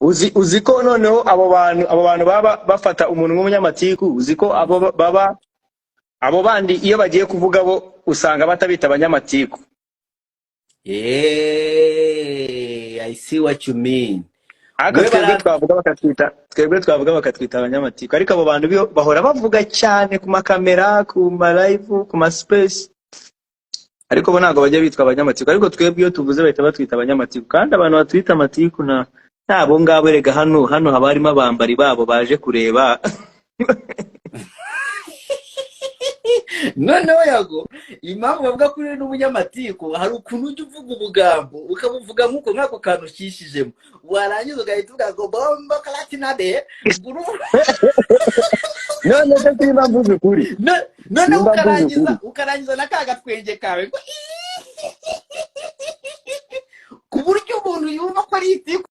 uzi ko noneho abo bantu baba bafata umuntu nk'umunyamatiku, uzi ko abo bandi iyo bagiye kuvuga bo usanga batabita abanyamatiku. I see what you mean. Ariko We twebwe twavuga bakatwita abanyamatiku, ariko abo bantu bahora bavuga cyane ku makamera, ku ma live, ku ma space, ariko bo ntabwo bajya bitwa abanyamatiku. Ariko twebwe iyo tuvuze bahita batwita abanyamatiku, kandi abantu batwita amatiku nabo ngabo erega hano haba harimo abambari babo baje kureba. noneho yago impamvu bavuga ko uri n'umunyamatiku, hari ukuntu ujya uvuga ubugambo ukabuvuga nk'ako kantu ukishijemo, warangiza ugahita uvuga ngo bombo karatinade. none se simba mvuze ukuri, noneho ukarangiza na ka gatwenge kawe ku buryo umuntu yumva ko ari itiku.